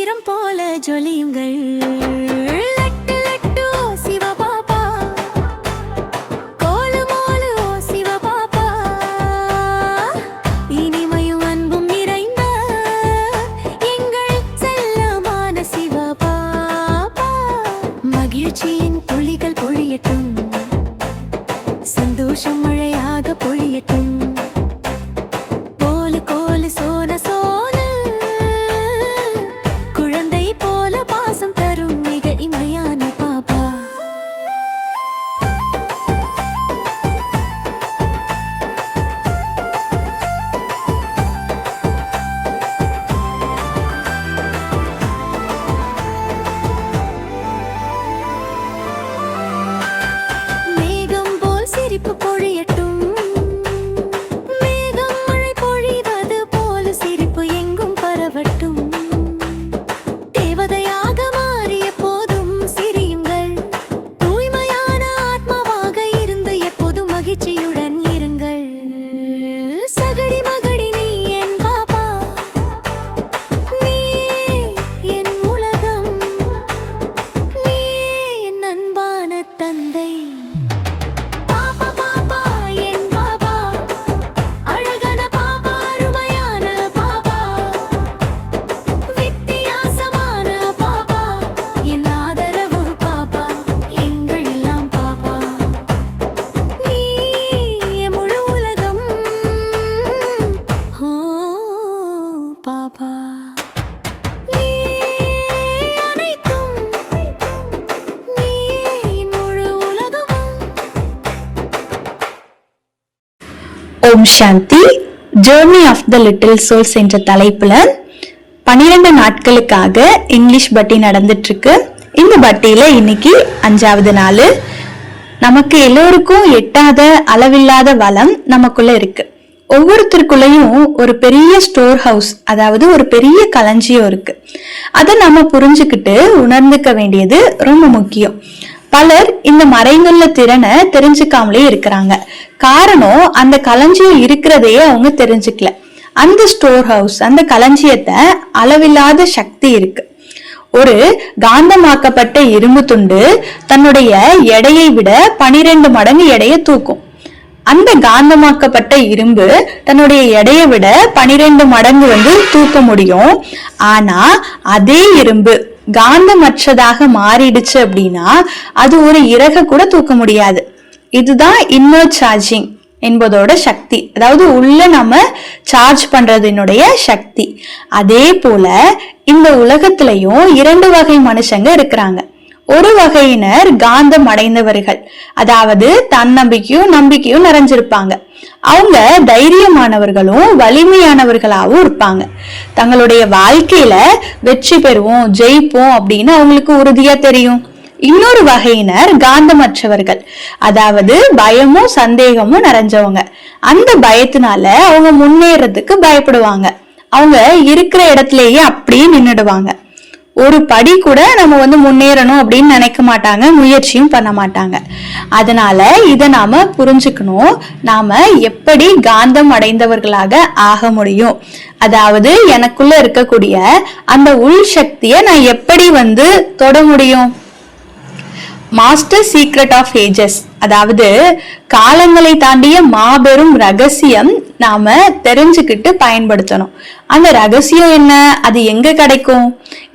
நட்சத்திரம் போல ஜொலியுங்கள். லட்டு லட்டு ஓ சிவபாபா, கோலு மோலு ஓ சிவபாபா, இனிமையும் அன்பும் நிறைந்த எங்கள் செல்லமான சிவபாபா. மகிழ்ச்சியின் துளிகள் பொழியட்டும், சந்தோஷம் மழையாக பொழியட்டும். கோலு கோலு சோன சோன, குழந்தை போல பாசம் தரும் மிக இமையான பாபா. மேகம் போல் சிரிப்பு பொழியட்டும், மேகம் மழை பொழிவது போல சிரிப்பு எங்கும் பரவட்டும். தேவதையாக மாறிய போதும் சிரியுங்கள், தூய்மையான ஆத்மாவாக இருந்து எப்போதும் மகிழ்ச்சியுடன் இருங்கள். சகடி மகடி நீ என் பாபா, நீ என் உலகம், நீ என் அன்பான தந்தை. பாபா பாபா என் பாபா, அழகான பாபா, அருமையான பாபா, வித்தியாசமான பாபா, என் ஆதரவு பாபா, எங்கள் எல்லாம் பாபா. நீ என் முழு உலகம், ஓ பாபா. நீ அனைத்தும், நீ என் முழு உலகமும். Om Shanti. Journey of the little souls என்ற தலைப்புல 12 நாட்களுக்காக இங்கிலீஷ் பட்டி நடந்துட்டு இருக்கு. இந்த பட்டியில இன்னைக்கு 5வது நாள். நமக்கு எல்லோருக்கும் எட்டாத அளவில்லாத வளம் நமக்குள்ள இருக்கு. ஒவ்வொருத்தருக்குள்ளயும் ஒரு பெரிய ஸ்டோர் ஹவுஸ், அதாவது ஒரு பெரிய களஞ்சியம் இருக்கு. அதை நம்ம புரிஞ்சுக்கிட்டு உணர்ந்துக்க வேண்டியது ரொம்ப முக்கியம். பலர் இந்த மறைந்துள்ள திறனை தெரிஞ்சுக்காமலே இருக்கிறாங்க. காரணம், அந்த களஞ்சியம் இருக்கிறதையே அவங்க தெரிஞ்சுக்கல. அந்த ஸ்டோர் ஹவுஸ், அந்த களஞ்சியத்தை அளவில்லாத சக்தி இருக்கு. ஒரு காந்தமாக்கப்பட்ட இரும்பு துண்டு தன்னுடைய எடையை விட 12 மடங்கு எடையை தூக்கும். அந்த காந்தமாக்கப்பட்ட இரும்பு தன்னுடைய எடையை விட 12 மடங்கு தூக்க முடியும். ஆனா அதே இரும்பு காந்தமற்றதாக மாறிடுச்சு அப்படின்னா அது ஒரு இறக கூட தூக்க முடியாது. இதுதான் இன்னர் சார்ஜிங் என்பதோட சக்தி, அதாவது உள்ள நம்ம சார்ஜ் பண்றதுனுடைய சக்தி. அதே போல இந்த உலகத்திலையும் 2 வகை மனுஷங்க இருக்கிறாங்க. ஒரு வகையினர் காந்தம் அடைந்தவர்கள், அதாவது தன்னம்பிக்கையும் நம்பிக்கையும் நிறைஞ்சிருப்பாங்க. அவங்க தைரியமானவர்களும் வலிமையானவர்களாகவும் இருப்பாங்க. தங்களுடைய வாழ்க்கையில வெற்றி பெறுவோம், ஜெயிப்போம் அப்படின்னு அவங்களுக்கு உறுதியா தெரியும். இன்னொரு வகையினர் காந்தமற்றவர்கள், அதாவது பயமும் சந்தேகமும் நிறைஞ்சவங்க. அந்த பயத்தினால அவங்க முன்னேறதுக்கு பயப்படுவாங்க. அவங்க இருக்கிற இடத்துலயே அப்படியே நின்னுடுவாங்க. ஒரு படி கூட நம்ம முன்னேறணும் அப்படின்னு நினைக்க மாட்டாங்க, முயற்சியும் பண்ண மாட்டாங்க. அதனால இதை நாம புரிஞ்சுக்கணும். நாம எப்படி காந்தம் அடைந்தவர்களாக ஆக முடியும், அதாவது எனக்குள்ள இருக்கக்கூடிய அந்த உள் சக்தியை நான் எப்படி தொட முடியும். மாஸ்டர் சீக்ரெட் ஆஃப் ஏஜஸ், அதாவது காலங்களை தாண்டிய மாபெரும் ரகசியம் நாம தெரிஞ்சுக்கிட்டு பயன்படுத்தணும். அந்த ரகசியம் என்ன, அது எங்க கிடைக்கும்,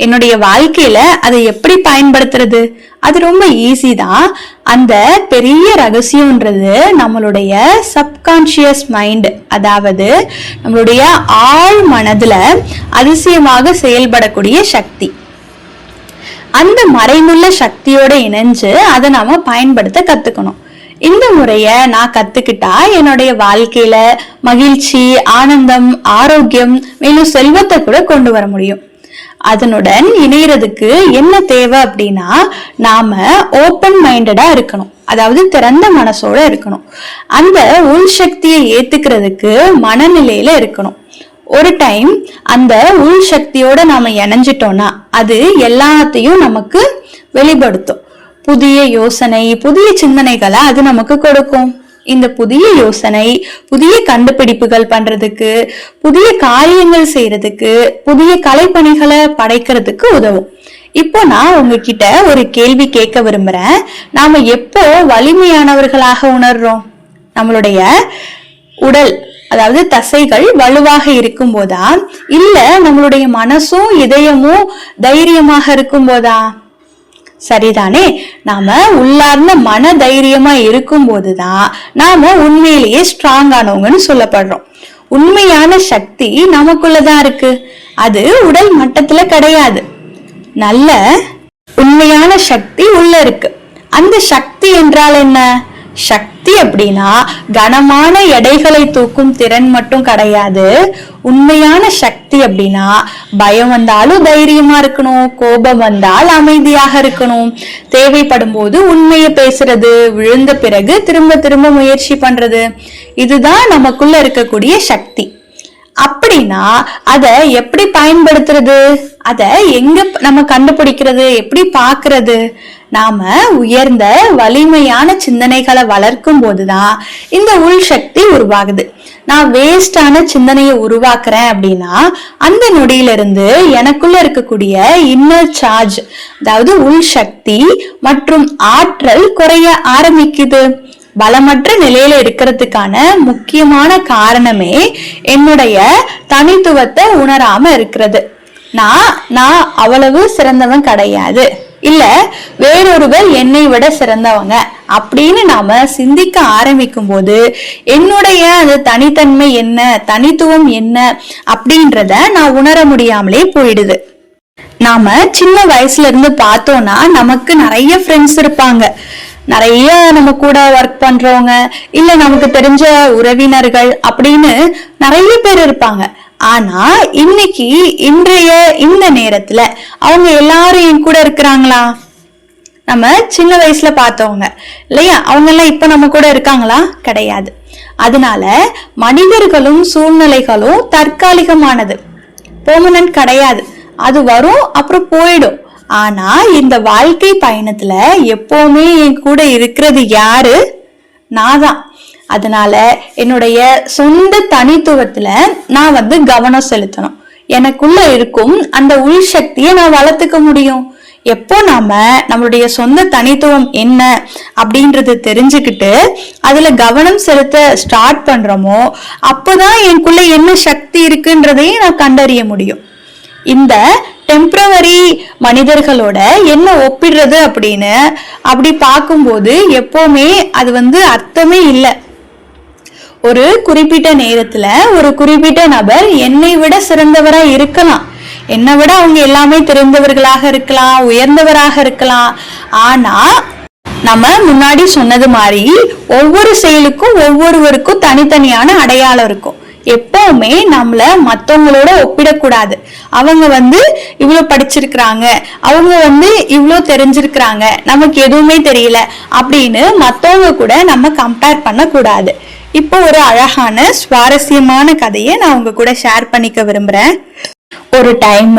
என்னுடைய வாழ்க்கையில அதை எப்படி பயன்படுத்துறது? அது ரொம்ப ஈஸி தான். அந்த பெரிய ரகசியம்ன்றது நம்மளுடைய சப்கான்சியஸ் மைண்ட், அதாவது நம்மளுடைய ஆழ் மனதுல அதிசயமாக செயல்படக்கூடிய சக்தி. அந்த மறைந்துள்ள சக்தியோட இணைஞ்சு அதை நாம பயன்படுத்த கத்துக்கணும். இந்த முறைய நான் கத்துக்கிட்டா என்னுடைய வாழ்க்கையில மகிழ்ச்சி, ஆனந்தம், ஆரோக்கியம், மேலும் செல்வத்தை கூட கொண்டு வர முடியும். அதனுடன் இணையறதுக்கு என்ன தேவை அப்படின்னா, நாம ஓப்பன் மைண்டடா இருக்கணும், அதாவது திறந்த மனசோட இருக்கணும். அந்த உள் சக்தியை ஏத்துக்கிறதுக்கு மனநிலையில இருக்கணும். ஒரு டைம் அந்த உள் சக்தியோட நாம இணைஞ்சிட்டோம்னா அது எல்லாத்தையும் நமக்கு வெளிப்படுத்தும். புதிய யோசனை, புதிய சிந்தனைகளை அது நமக்கு கொடுக்கும். இந்த புதிய யோசனை புதிய கண்டுபிடிப்புகள் பண்றதுக்கு, புதிய காரியங்கள் செய்யறதுக்கு, புதிய கலைப்பணிகளை படைக்கிறதுக்கு உதவும். இப்போ நான் உங்ககிட்ட ஒரு கேள்வி கேட்க விரும்புறேன். நாம எப்போ வலிமையானவர்களாக உணர்றோம்? நம்மளுடைய உடல், அதாவது தசைகள் வலுவாக இருக்கும் போதா, இல்ல நம்மளுடைய மனசும் இதயமும் தைரியமாக இருக்கும் போதா? சரிதானே? நாம உள்ளார்ந்த மன தைரியமா இருக்கும் போதுதான் நாம உண்மையிலேயே ஸ்ட்ராங் ஆனவங்கன்னு சொல்லப்படுறோம். உண்மையான சக்தி நமக்குள்ளதான் இருக்கு, அது உடல் மட்டத்துல கிடையாது. நல்ல உண்மையான சக்தி உள்ள இருக்கு. அந்த சக்தி என்றால் என்ன? சக்தி அப்படின்னா கனமான எடைகளை தூக்கும் திறன் மட்டும் கிடையாது. உண்மையான சக்தி அப்படின்னா பயம் வந்தாலும் தைரியமா இருக்கணும், கோபம் வந்தால் அமைதியாக இருக்கணும், தேவைப்படும் போது உண்மையை பேசுறது, விழுந்த பிறகு திரும்ப திரும்ப முயற்சி பண்றது, இதுதான் நமக்குள்ள இருக்கக்கூடிய சக்தி. அப்படின்னா அத எப்படி பயன்படுத்துறது? அத எங்க நம்ம கண்டுபிடிக்கிறது, எப்படி பாக்குறது? நாம உயர்ந்த வலிமையான சிந்தனைகளை வளர்க்கும் போதுதான் இந்த உள் சக்தி உருவாகுது. நான் வேஸ்டான சிந்தனையை உருவாக்குறேன் அப்படின்னா அந்த நொடியிலிருந்து எனக்குள்ள இருக்கக்கூடிய இன்னர் சார்ஜ், அதாவது உள் சக்தி மற்றும் ஆற்றல் குறைய ஆரம்பிக்குது. பலமற்ற நிலையில இருக்கிறதுக்கான முக்கியமான காரணமே என்னுடைய தனித்துவத்தை உணராம இருக்கிறது. நான் அவ்வளவு சிறந்தவன் கிடையாது, இல்ல வேறொருவர் என்னை விட சிறந்தவங்க அப்படின்னு நாம சிந்திக்க ஆரம்பிக்கும் போது என்னுடைய அந்த தனித்தன்மை என்ன, தனித்துவம் என்ன அப்படின்றத நான் உணர முடியாமலே போயிடுது. நாம சின்ன வயசுல இருந்து பார்த்தோம்னா நமக்கு நிறைய ஃப்ரெண்ட்ஸ் இருப்பாங்க, நிறைய நம்ம கூட ஒர்க் பண்றவங்க, இல்ல நமக்கு தெரிஞ்ச உறவினர்கள் அப்படின்னு நிறைய பேர் இருப்பாங்க. ஆனா இன்னைக்கு இன்றைய இந்த நேரத்துல அவங்க எல்லாரும் என் கூட இருக்கிறாங்களா? நம்ம சின்ன வயசுல பார்த்தவங்க இல்லையா, அவங்க எல்லாம் இப்ப நம்ம கூட இருக்காங்களா? கிடையாது. அதனால மனிதர்களும் சூழ்நிலைகளும் தற்காலிகமானது, பெர்மனன்ட் கிடையாது. அது வரும் அப்புறம் போயிடும். ஆனா இந்த வாழ்க்கை பயணத்துல எப்பவுமே என் கூட இருக்கிறது யாரு? நான் தான். அதனால என்னுடைய சொந்த தனித்துவத்துல நான் கவனம் செலுத்தணும். எனக்குள்ள இருக்கும் அந்த உள் சக்தியை நான் வளர்த்துக்க முடியும். எப்போ நாம நம்மளுடைய சொந்த தனித்துவம் என்ன அப்படின்றது தெரிஞ்சுக்கிட்டு அதுல கவனம் செலுத்த ஸ்டார்ட் பண்றோமோ அப்பதான் எனக்குள்ள என்ன சக்தி இருக்குன்றதையும் நான் கண்டறிய முடியும். இந்த டெம்பரவரி மனிதர்களோட என்ன ஒப்பிடுறது அப்படின்னு அப்படி பார்க்கும்போது எப்பவுமே அது அர்த்தமே இல்லை. ஒரு குறிப்பிட்ட நேரத்துல ஒரு குறிப்பிட்ட நபர் என்னை விட சிறந்தவரா இருக்கலாம், என்னை விட அவங்க எல்லாமே தெரிந்தவர்களாக இருக்கலாம், உயர்ந்தவராக இருக்கலாம். ஆனா நம்ம முன்னாடி சொன்னது மாதிரி ஒவ்வொரு செயலுக்கும் ஒவ்வொருவருக்கும் தனித்தனியான அடையாளம் இருக்கும். எப்பவுமே நம்மள மத்தவங்களோட ஒப்பிடக்கூடாது. அவங்க இவ்வளவு படிச்சிருக்கிறாங்க, அவங்க இவ்வளவு தெரிஞ்சிருக்கிறாங்க, நமக்கு எதுவுமே தெரியல அப்படின்னு மத்தவங்க கூட நம்ம கம்பேர் பண்ண கூடாது. இப்போ ஒரு அழகான சுவாரஸ்யமான கதையை நான் உங்க கூட ஷேர் பண்ணிக்க விரும்புறேன். ஒரு டைம்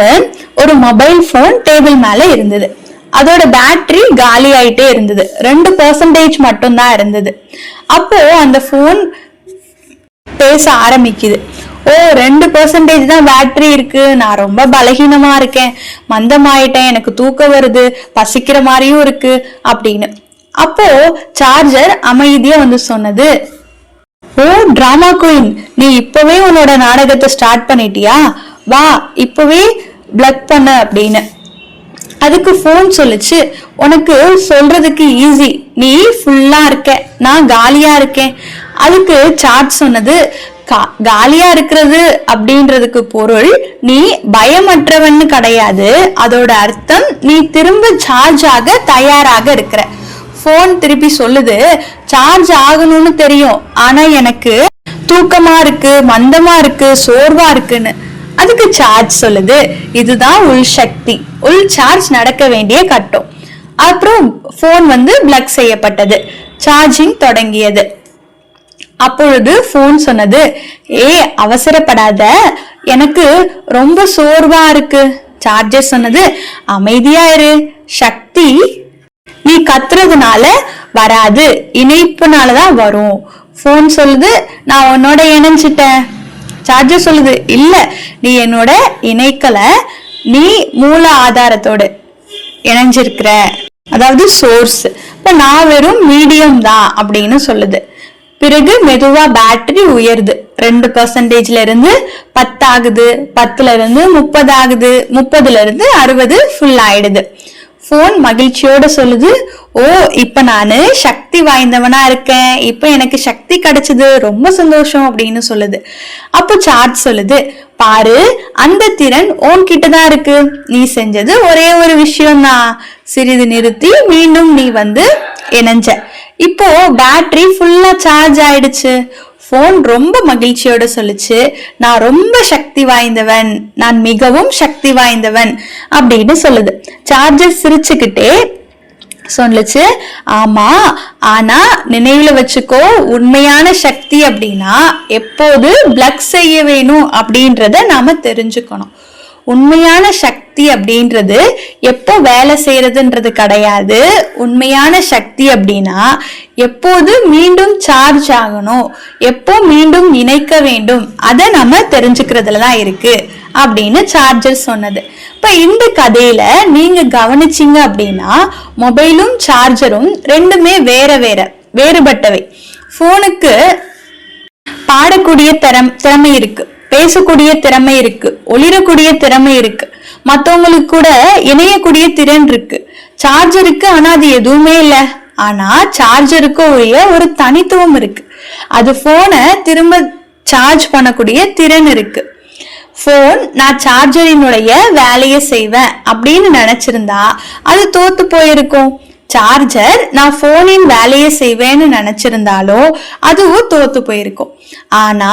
ஒரு மொபைல் போன் டேபிள் மேல இருந்தது. அதோட பேட்டரி காலி ஆயிட்டே இருந்தது. 2% மட்டும் தான் இருந்தது. அப்போ அந்த போன் பேச ஆரம்பிக்குது. 2% தான் பேட்டரி இருக்கு, நான் ரொம்ப பலகீனமா இருக்கேன், மந்தமாயிட்டேன், எனக்கு தூக்கம் வருது, பசிக்கிற மாதிரியும் இருக்கு அப்படின்னு. அப்போ சார்ஜர் அமைதியா சொன்னது, டிராமா குயின், நீ இப்பவே உன்னோட நாடகத்தை ஸ்டார்ட் பண்ணிட்டியா, வா இப்பவே பிளக் பண்ண அப்படின்னு. அதுக்கு போன் சொல்லுச்சு, உனக்கு சொல்றதுக்கு ஈஸி, நீ ஃபுல்லா இருக்க, நான் காலியா இருக்கேன். அதுக்கு சார்ஜ் சொன்னது, காலியா இருக்கிறது அப்படின்றதுக்கு பொருள் நீ பயமற்றவன்னு கிடையாது, அதோட அர்த்தம் நீ திரும்ப சார்ஜ் ஆக தயாராக இருக்கிற. போன் திருப்பி சொல்லுது, சார்ஜ் ஆகணும்னு தெரியும், ஆனா எனக்கு தூக்கமா இருக்கு, மந்தமா இருக்கு, சோர்வா இருக்குன்னு. அதுக்கு சார்ஜ் சொல்லுது, இதுதான் உள் சக்தி, உள் சார்ஜ் நடக்க வேண்டிய கட்டம். அப்புறம் போன் பிளக் செய்யப்பட்டது, சார்ஜிங் தொடங்கியது. அப்பொழுது போன் சொன்னது, அவசரப்படாத, எனக்கு ரொம்ப சோர்வா இருக்கு. சார்ஜர் சொன்னது, அமைதியா இரு, சக்தி நீ கத்துறதுனால வராது, இணைப்புனாலதான் வரும். போன் சொல்லுது நான் உன்னோட இணைஞ்சிட்டேன், சார்ஜர் சொல்லுது இல்ல நீ என்னோட இணைக்கல, நீ மூல ஆதாரத்தோட இணைஞ்சிருக்கிற, அதாவது சோர்ஸ். இப்ப நான் வெறும் மீடியம் தான் அப்படின்னு சொல்லுது. பிறகு மெதுவா பேட்டரி உயருது, 2% இருந்து 10 ஆகுது, 10ல இருந்து 30 ஆகுது, 30ல இருந்து 60 ஃபுல் ஆயிடுது. போன் மகிழ்ச்சியோட சொல்லுது, ஓ இப்ப நானு சக்தி வாய்ந்தவனா இருக்கேன், இப்ப எனக்கு சக்தி கிடைச்சது, ரொம்ப சந்தோஷம் அப்படின்னு சொல்லுது. அப்ப சார்ஜ் சொல்லுது, பாரு அந்த திறன் உன்கிட்டதான் இருக்கு, நீ செஞ்சது ஒரே ஒரு விஷயம்தான், சிறிது நிறுத்தி மீண்டும் நீ இணைஞ்ச, இப்போ பேட்டரி ஃபுல்லா சார்ஜ் ஆயிடுச்சு. போன் ரொம்ப மகிழ்ச்சியோட சொல்லுச்சு, நான் ரொம்ப சக்தி வாய்ந்தவன், நான் மிகவும் சக்தி வாய்ந்தவன் அப்படின்னு சொல்லுது. சார்ஜர் சிரிச்சுக்கிட்டே சொல்லுச்சு, ஆமா ஆனா நினைவுல வச்சுக்கோ, உண்மையான சக்தி அப்படின்னா எப்போது பிளக் செய்ய வேணும் அப்படின்றத நாம தெரிஞ்சுக்கணும். உண்மையான சக்தி அப்படின்றது எப்போ வேலை செய்யறதுன்றது கிடையாது. உண்மையான சக்தி அப்படின்னா எப்போது மீண்டும் சார்ஜ் ஆகணும், எப்போ மீண்டும் இணைக்க வேண்டும், அதை நம்ம தெரிஞ்சுக்கிறதுலதான் இருக்கு அப்படின்னு சார்ஜர் சொன்னது. இப்ப இந்த கதையில நீங்க கவனிச்சீங்க அப்படின்னா மொபைலும் சார்ஜரும் ரெண்டுமே வேறுபட்டவை. போனுக்கு பாடக்கூடிய திறமை இருக்கு, பேசக்கூடிய திறமை இருக்கு, ஒளிரக்கூடிய திறமை இருக்கு, மத்தவங்களுக்கு கூட இணையக்கூடிய திறன் இருக்கு. சார்ஜருக்கு ஆனா அது எதுவுமே இல்லை. ஆனா சார்ஜருக்கு உரிய ஒரு தனித்துவம் இருக்கு, அது போனை திரும்ப சார்ஜ் பண்ணக்கூடிய திறன் இருக்கு. போன் நான் சார்ஜரினுடைய வேலையை செய்வேன் அப்படின்னு நினைச்சிருந்தா அது தோத்து போயிருக்கும். சார்ஜர் நான் போனின் வேலையை செய்வேன்னு நினைச்சிருந்தாலோ அதுவும் தோத்து போயிருக்கும். ஆனா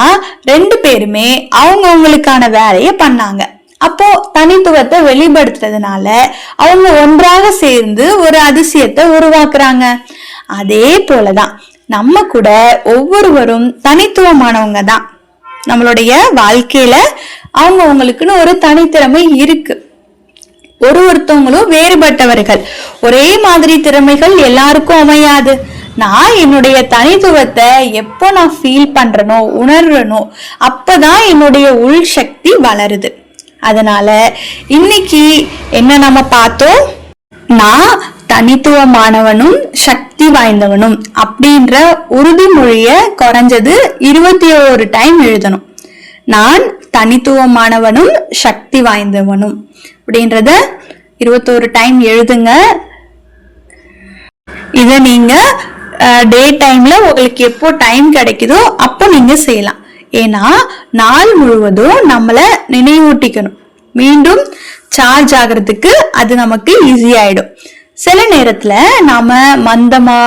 ரெண்டு பேருமே அவங்களுக்கான வேலையை பண்ணாங்க. அப்போ தனித்துவத்தை வெளிப்படுத்துறதுனால அவங்க ஒன்றாக சேர்ந்து ஒரு அதிசயத்தை உருவாக்குறாங்க. அதே போலதான் நம்ம கூட ஒவ்வொருவரும் தனித்துவமானவங்க தான். நம்மளுடைய வாழ்க்கையில அவங்களுக்குன்னு ஒரு தனித்திறமை இருக்கு. ஒருத்தவங்களும் வேறுபட்டவர்கள், ஒரே மாதிரி திறமைகள் எல்லாருக்கும் அமையாது. நான் என்னுடைய தனித்துவத்தை எப்போ நான் ஃபீல் பண்றனோ உணர்றனோ அப்பதான் என்னுடைய உள் சக்தி வளருது. அதனால இன்னைக்கு என்ன நம்ம பார்த்தோம், நான் தனித்துவமானவனும் சக்தி வாய்ந்தவனும் அப்படின்ற உறுதிமொழிய குறைஞ்சது 21 டைம் எழுதணும். நான் தனித்துவமானவனும் சக்தி வாய்ந்தவனும் அப்படின்றத 21 டைம் எழுதுங்க. இத நீங்க டே டைம்ல உங்களுக்கு எப்போ டைம் கிடைக்குதோ அப்போ நீங்க செய்யலாம். ஏன்னா நாள் முழுவதும் நம்மள நினைவூட்டிக்கணும், மீண்டும் சார்ஜ் ஆகிறதுக்கு அது நமக்கு ஈஸி ஆயிடும். சில நேரத்துல நாம மந்தமா,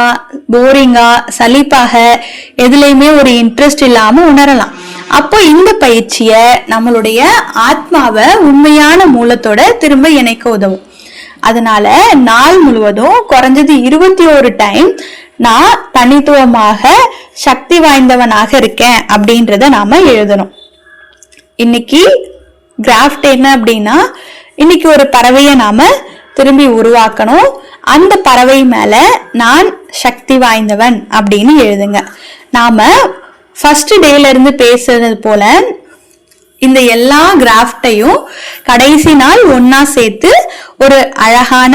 போரிங்கா, சலிப்பாக, எதுலையுமே ஒரு இன்ட்ரெஸ்ட் இல்லாம உணரலாம். அப்போ இந்த பயிற்சிய நம்மளுடைய ஆத்மாவை உண்மையான மூலத்தோட திரும்ப இணைக்க உதவும். அதனால நாள் முழுவதும் குறைஞ்சது 21 டைம் நான் தனித்துவமாக சக்தி வாய்ந்தவனாக இருக்கேன் அப்படின்றத நாம எழுதணும். இன்னைக்கு கிராஃப்ட் என்ன அப்படின்னா, இன்னைக்கு ஒரு பறவையை நாம திரும்பி உருவாக்கணும். அந்த பறவை மேல நான் சக்தி வாய்ந்தவன் அப்படின்னு எழுதுங்க. நாம ஃபர்ஸ்ட் டேல இருந்து பேசுறது போல இந்த எல்லா கிராஃப்டையும் கடைசி நாள் ஒன்னா சேர்த்து ஒரு அழகான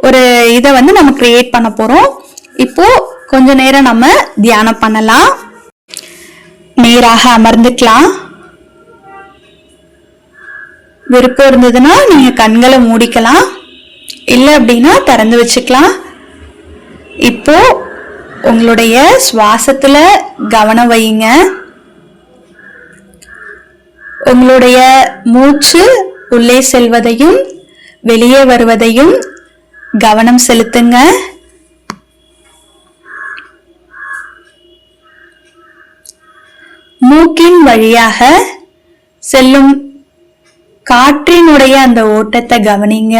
ஒரு இதை நம்ம கிரியேட் பண்ண போறோம். இப்போ கொஞ்ச நேரம் நம்ம தியானம் பண்ணலாம். நேராக அமர்ந்துக்கலாம். விருப்பம் இருந்ததுன்னா நீங்க கண்களை மூடிக்கலாம், இல்லை அப்படின்னா திறந்து வச்சுக்கலாம். இப்போ உங்களுடைய சுவாசத்துல கவனம் வையுங்க. உங்களுடைய மூச்சு உள்ளே செல்வதையும் வெளியே வருவதையும் கவனம் செலுத்துங்க. மூக்கின் வழியாக செல்லும் காற்றினுடைய அந்த ஓட்டத்தை கவனிங்க.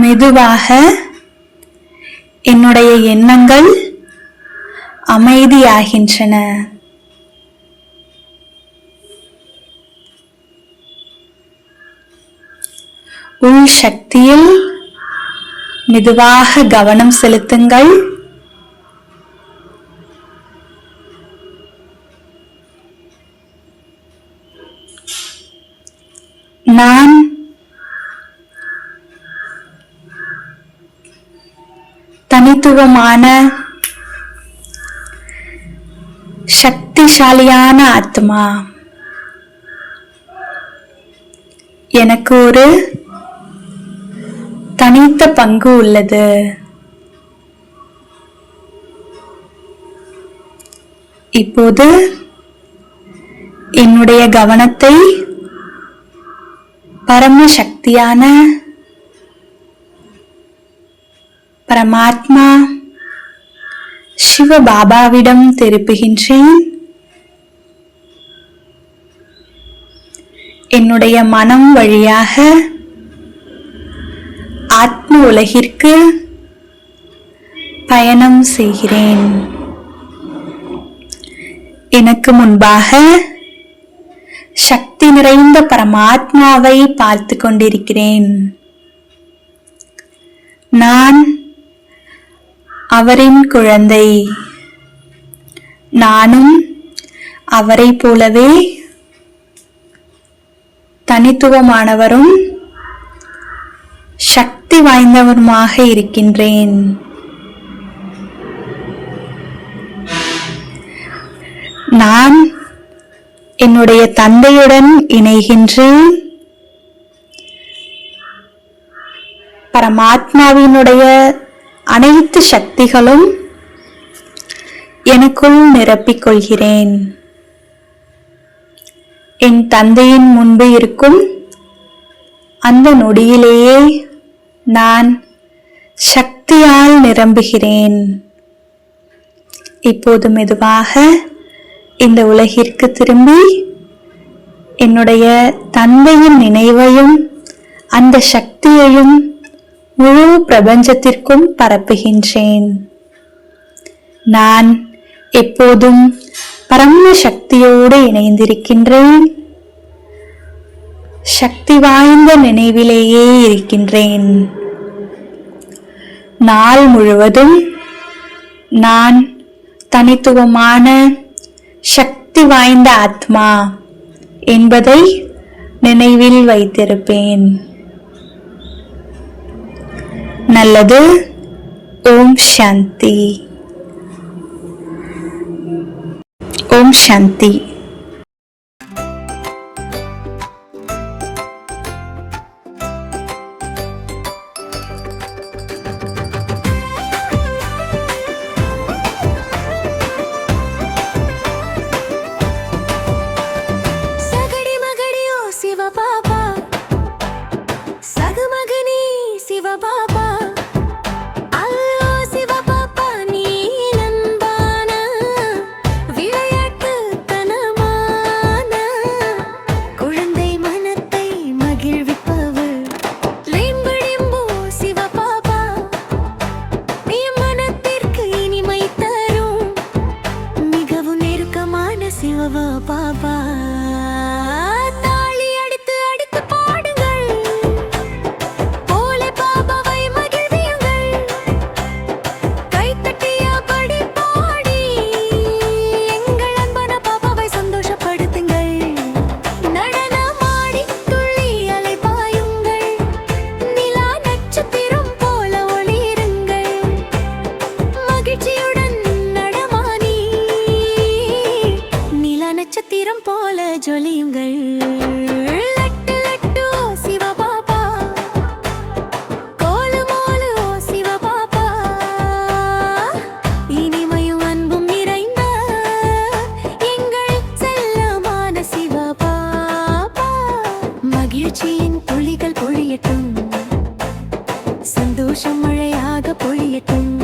மெதுவாக என்னுடைய எண்ணங்கள் அமைதியாகின்றன. உள் சக்தியில் மெதுவாக கவனம் செலுத்துங்கள். நான் தனித்துவமான சக்திசாலியான ஆத்மா. எனக்கு ஒரு தனித்த பங்கு உள்ளது. இப்போது என்னுடைய கவனத்தை பரம சக்தியான பரமாத்மா சிவ பாபாவிடம் திருப்புகின்றேன். என்னுடைய மனம் வழியாக ஆத்ம உலகிற்கு பயணம் செய்கிறேன். எனக்கு முன்பாக சக்தி நிறைந்த பரமாத்மாவை பார்த்து கொண்டிருக்கிறேன். நான் அவரின் குழந்தை. நானும் அவரை போலவே தனித்துவமானவரும் சக்தி வாய்ந்தவருமாக இருக்கின்றேன். நான் என்னுடைய தந்தையுடன் இணைகின்றேன். பரமாத்மாவினுடைய அனைத்து சக்திகளும் எனக்குள் நிரப்பிக் கொள்கிறேன். என் தந்தையின் முன்பு இருக்கும் அந்த நொடியிலேயே நான் சக்தியால் நிரம்புகிறேன். இப்போது மெதுவாக இந்த உலகிற்கு திரும்பி என்னுடைய தந்தையின் நினைவையும் அந்த சக்தியையும் முழு பிரபஞ்சத்திற்கும் பரப்புகின்றேன். நான் எப்போதும் பரம சக்தியோடு இணைந்திருக்கின்றேன். சக்தி வாய்ந்த நினைவிலேயே இருக்கின்றேன். நாள் முழுவதும் நான் தனித்துவமான சக்தி வாய்ந்த ஆத்மா என்பதை நினைவில் வைத்திருப்பேன். நல்லது. ஓம் சாந்தி. ஓம் சாந்தி. நட்சத்திரம் போல ஜொலியுங்கள். லட்டு லட்டு ஓ சிவபாபா, கோலு மோலு ஓ சிவபாபா, இனிமையும் அன்பும் நிறைந்த எங்கள் செல்லமான சிவபாபா. மகிழ்ச்சியின் துளிகள் பொழியட்டும், சந்தோஷம் மழையாக பொழியட்டும்.